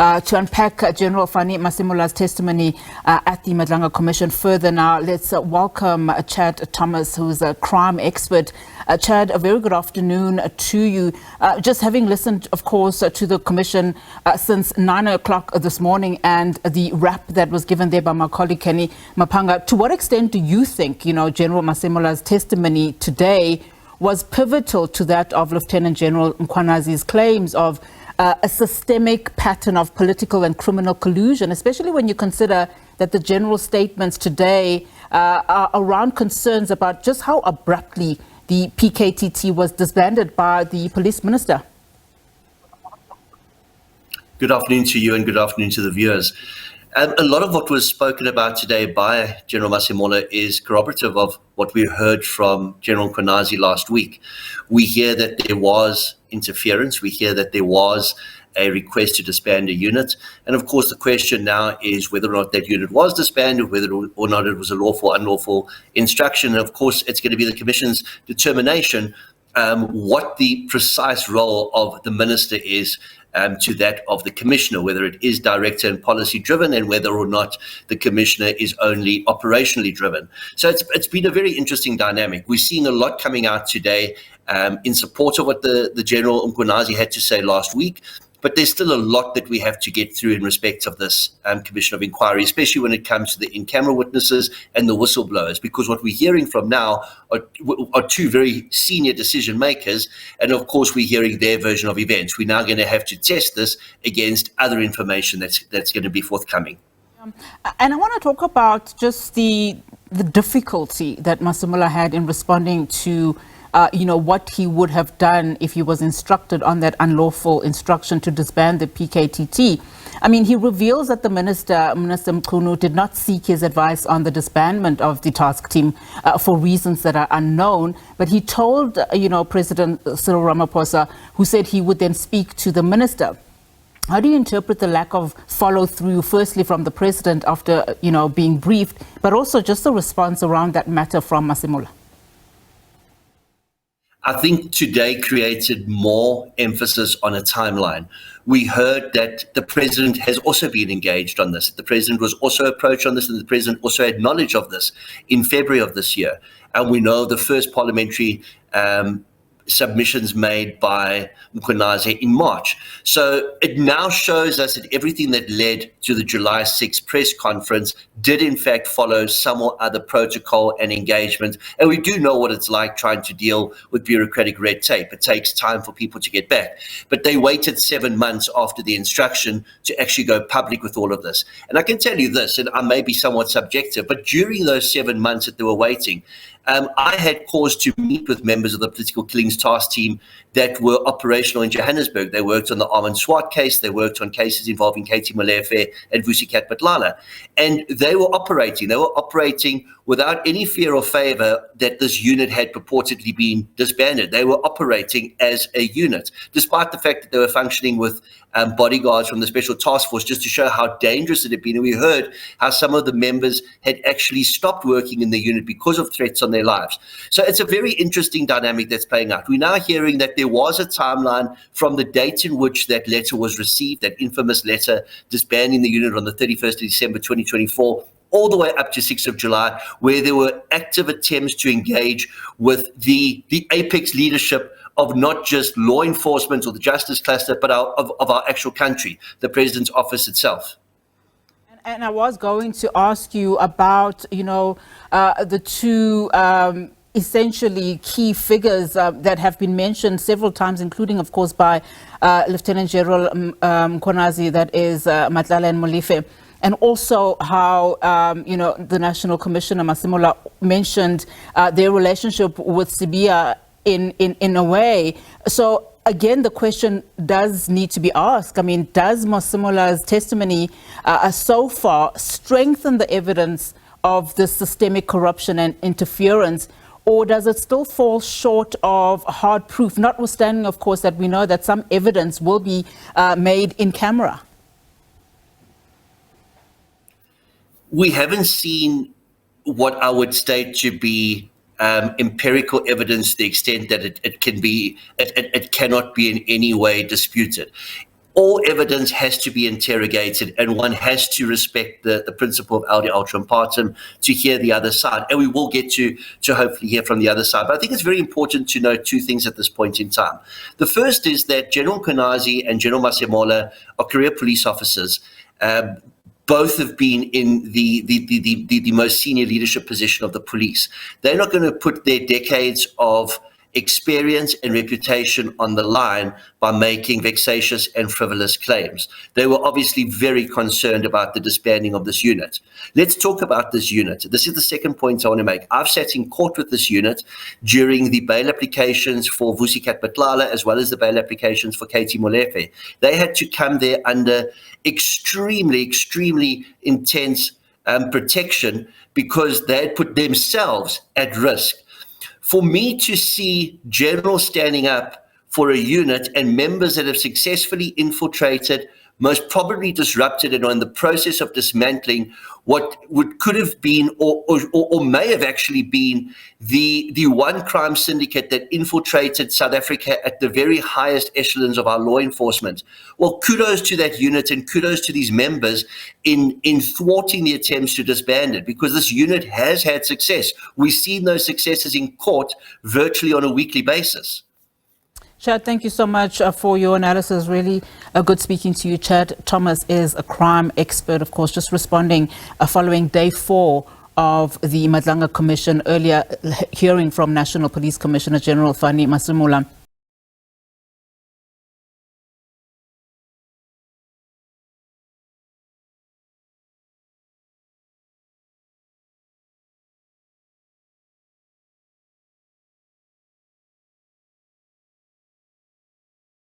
to unpack General Fannie Masemola's testimony at the Madlanga Commission further now. Let's welcome Chad Thomas, who's a crime expert. Chad, a very good afternoon to you. Just having listened, of course, to the Commission since 9 o'clock this morning and the wrap that was given there by my colleague Kenny Mapanga, to what extent do you think, General Masemola's testimony today was pivotal to that of Lieutenant General Mkhwanazi's claims of a systemic pattern of political and criminal collusion, especially when you consider that the general statements today are around concerns about just how abruptly the PKTT was disbanded by the police minister? Good afternoon to you and good afternoon to the viewers. A lot of what was spoken about today by General Masemola is corroborative of what we heard from General Mkhwanazi last week. We hear that there was interference. We hear that there was a request to disband a unit. And of course, the question now is whether or not that unit was disbanded, whether or not it was a lawful, unlawful instruction. And of course, it's going to be the Commission's determination what the precise role of the minister is to that of the commissioner, whether it is director and policy driven and whether or not the commissioner is only operationally driven. So it's been a very interesting dynamic. We're seeing a lot coming out today in support of what the General Mkhwanazi had to say last week. But there's still a lot that we have to get through in respect of this Commission of Inquiry, especially when it comes to the in-camera witnesses and the whistleblowers, because what we're hearing from now are two very senior decision makers. And of course, we're hearing their version of events. We're now going to have to test this against other information that's going to be forthcoming. And I want to talk about just the difficulty that Masemola had in responding to what he would have done if he was instructed on that unlawful instruction to disband the PKTT. I mean, he reveals that the Minister Mkhunu, did not seek his advice on the disbandment of the task team for reasons that are unknown. But he told, President Cyril Ramaphosa, who said he would then speak to the minister. How do you interpret the lack of follow through, firstly, from the president after, being briefed, but also just the response around that matter from Masemola? I think today created more emphasis on a timeline. We heard that the president has also been engaged on this. The president was also approached on this, and the president also had knowledge of this in February of this year. And we know the first parliamentary submissions made by Mkhwanazi in March. So it now shows us that everything that led to the July 6th press conference did in fact follow some or other protocol and engagement. And we do know what it's like trying to deal with bureaucratic red tape. It takes time for people to get back. But they waited 7 months after the instruction to actually go public with all of this. And I can tell you this, and I may be somewhat subjective, but during those 7 months that they were waiting, I had cause to meet with members of the political killings task team that were operational in Johannesburg. They worked on the Armand Swart case. They worked on cases involving Katie Molefe and Vusikat Matlala. And they were operating without any fear or favor that this unit had purportedly been disbanded. They were operating as a unit, despite the fact that they were functioning with bodyguards from the Special Task Force, just to show how dangerous it had been. And we heard how some of the members had actually stopped working in the unit because of threats on their lives. So it's a very interesting dynamic that's playing out. We're now hearing that there was a timeline from the date in which that letter was received, that infamous letter disbanding the unit on the 31st of December 2024, all the way up to 6th of July, where there were active attempts to engage with the apex leadership of not just law enforcement or the justice cluster, but of our actual country, the president's office itself. And I was going to ask you about, the two essentially key figures that have been mentioned several times, including, of course, by Lieutenant General Mkhwanazi, that is Matlala and Molefe. And also how, the National Commissioner Masemola mentioned their relationship with Sibia in a way. So again, the question does need to be asked. I mean, does Masemola's testimony so far strengthen the evidence of the systemic corruption and interference, or does it still fall short of hard proof, notwithstanding, of course, that we know that some evidence will be made in camera? We haven't seen what I would state to be empirical evidence to the extent that it cannot be in any way disputed. all evidence has to be interrogated, and one has to respect the principle of audi altrum partem to hear the other side. And we will get to hopefully hear from the other side. But I think it's very important to note two things at this point in time. The first is that General Konazi and General Masemola are career police officers. Both have been in the most senior leadership position of the police. They're not going to put their decades of experience and reputation on the line by making vexatious and frivolous claims. They were obviously very concerned about the disbanding of this unit. Let's talk about this unit. This is the second point I want to make. I've sat in court with this unit during the bail applications for Vusikat Batlala as well as the bail applications for Katie Molefe. They had to come there under extremely intense protection because they had put themselves at risk. For me to see generals standing up for a unit and members that have successfully infiltrated, most probably disrupted, and are in the process of dismantling what could have been or may have actually been the one crime syndicate that infiltrated South Africa at the very highest echelons of our law enforcement. Well, kudos to that unit and kudos to these members in thwarting the attempts to disband it, because this unit has had success. We've seen those successes in court virtually on a weekly basis. Chad, thank you so much for your analysis. Really good speaking to you. Chad Thomas is a crime expert, of course, just responding following day 4 of the Madlanga Commission, earlier hearing from National Police Commissioner General Fannie Masemola.